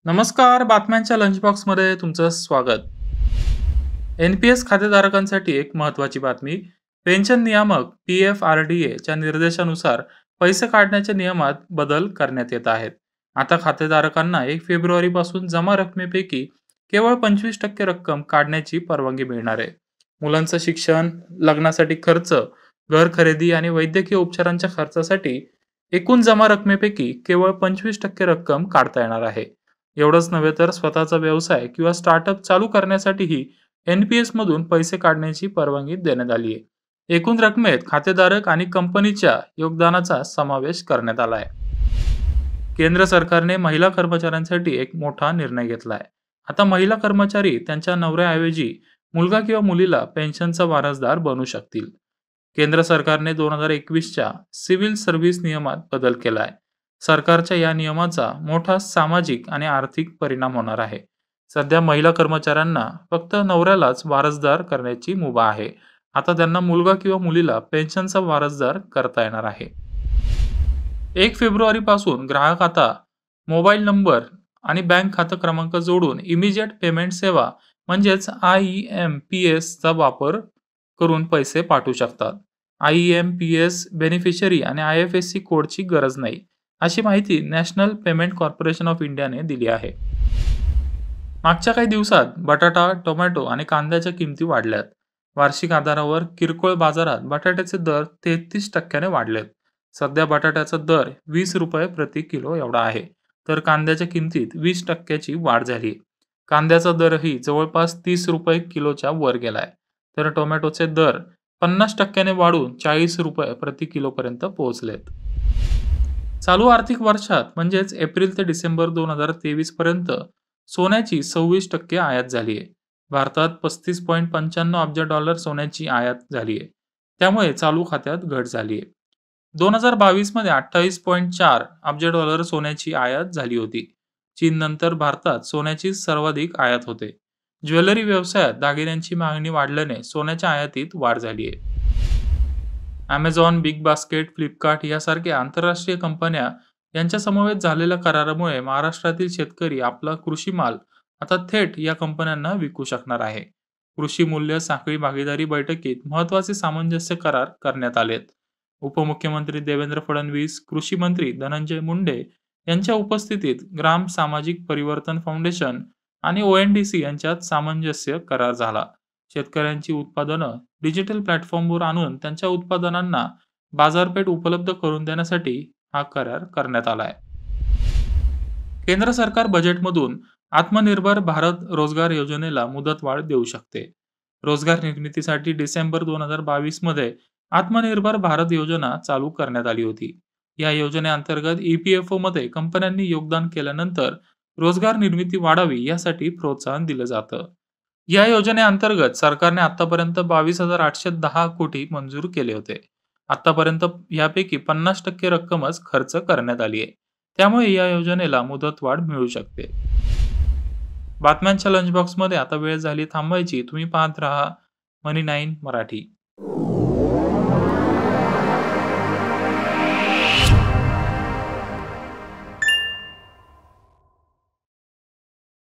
नमस्कार. बातम्यांच्या लंच बॉक्समध्ये तुमचं स्वागत. एन-पी-एस खातेधारकांसाठी एक महत्त्वाची बातमी. पेन्शन नियामक (पी-एफ-आर-डी-ए) च्या निर्देशानुसार पैसे काढण्याच्या नियमात बदल करण्यात येत आहेत. आता खातेधारकांना 1 फेब्रुवारीपासून जमा रकमेपैकी केवळ 25% रक्कम काढण्याची परवानगी मिळणार आहे. मुलांचं शिक्षण, लग्नासाठी खर्च, घर खरेदी आणि वैद्यकीय उपचारांच्या खर्चासाठी एकूण जमा रकमेपैकी केवळ 25% रक्कम काढता येणार आहे. एवढंच नव्हे तर स्वतःचा व्यवसाय किंवा स्टार्टअप चालू करण्यासाठीही एन-पी-एस मधून पैसे काढण्याची परवानगी देण्यात आली आहे. एकूण रकमेत खातेधारक आणि कंपनीच्या योगदानाचा समावेश करण्यात आला आहे. केंद्र सरकारने महिला कर्मचाऱ्यांसाठी एक मोठा निर्णय घेतला आहे. आता महिला कर्मचारी त्यांच्या नवऱ्याऐवजी मुलगा किंवा मुलीला पेन्शनचा वारसदार बनू शकतील. केंद्र सरकारने 2021च्या सिव्हिल सर्व्हिस नियमात बदल केला आहे. सरकारच्या या नियमाचा मोठा सामाजिक आणि आर्थिक परिणाम होणार आहे. सध्या महिला कर्मचाऱ्यांना फक्त नवऱ्यालाच वारसदार करण्याची मुभा आहे. आता त्यांना मुलगा किंवा मुलीला पेन्शनचा वारसदार करता येणार आहे. 1 फेब्रुवारीपासून ग्राहक आता मोबाईल नंबर आणि बँक खातं क्रमांक जोडून इमिजिएट पेमेंट सेवा म्हणजेच IEMPS चा वापर करून पैसे पाठवू शकतात. IEMPS बेनिफिशरी आणि IFSC कोडची गरज नाही, अशी माहिती नॅशनल पेमेंट कॉर्पोरेशन ऑफ इंडियाने दिली आहे. मागच्या काही दिवसात बटाटा, टोमॅटो आणि कांद्याच्या किमती वाढल्यात. वार्षिक आधारावर किरकोळ बाजारात बटाट्याचे दर 33% वाढलेत. सध्या बटाट्याचा दर ₹20 प्रति किलो एवढा आहे, तर कांद्याच्या किमतीत 20% वाढ झाली. कांद्याचा दरही जवळपास ₹30 किलोच्या वर गेलाय, तर टोमॅटोचे दर 50% वाढून ₹40 प्रति किलोपर्यंत पोहोचलेत. चालू आर्थिक वर्षात म्हणजेच एप्रिल ते डिसेंबर 2023 पर्यंत सोन्याची 26% आयात झाली आहे. भारतात $35.95 अब्ज सोन्याची आयात झाली आहे. त्यामुळे चालू खात्यात घट झाली आहे. 2022 मध्ये $28.4 अब्ज सोन्याची आयात झाली होती. चीननंतर भारतात सोन्याची सर्वाधिक आयात होते. ज्वेलरी व्यवसायात दागिन्यांची मागणी वाढल्याने सोन्याच्या आयातीत वाढ झाली आहे. Amazon, बिग बास्केट, फ्लिपकार्ट यासारख्या आंतरराष्ट्रीय कंपन्या यांच्या समवेत झालेल्या करारामुळे महाराष्ट्रातील शेतकरी आपला कृषी माल आता थेट या कंपन्यांना विकू शकणार आहे. कृषी मूल्य साखळी भागीदारी बैठकीत महत्त्वाचे सामंजस्य करार करण्यात आलेत. उपमुख्यमंत्री देवेंद्र फडणवीस, कृषी मंत्री धनंजय मुंडे यांच्या उपस्थितीत ग्राम सामाजिक परिवर्तन फाउंडेशन आणि ONDC यांच्यात सामंजस्य करार झाला. शेतकऱ्यांची उत्पादनं डिजिटल प्लॅटफॉर्मवर आणून त्यांच्या उत्पादनांना बाजारपेठ उपलब्ध करून देण्यासाठी हा करार करण्यात आलाय. केंद्र सरकार बजेटमधून आत्मनिर्भर भारत रोजगार योजनेला मुदतवाढ देऊ शकते. रोजगार निर्मितीसाठी डिसेंबर 2022 मध्ये आत्मनिर्भर भारत योजना चालू करण्यात आली होती. या योजनेअंतर्गत EPFO मध्ये कंपन्यांनी योगदान केल्यानंतर रोजगार निर्मिती वाढावी यासाठी प्रोत्साहन दिलं जातं. या योजनेअंतर्गत सरकारने आतापर्यंत 22,810 कोटी मंजूर केले होते. आतापर्यंत यापैकी 50% रक्कमच खर्च करण्यात आली आहे. त्यामुळे या योजनेला मुदतवाढ मिळू शकते. बातम्यांच्या लंच बॉक्समध्ये आता वेळ झाली थांबायची. तुम्ही पाहत राहा मनी 9 मराठी.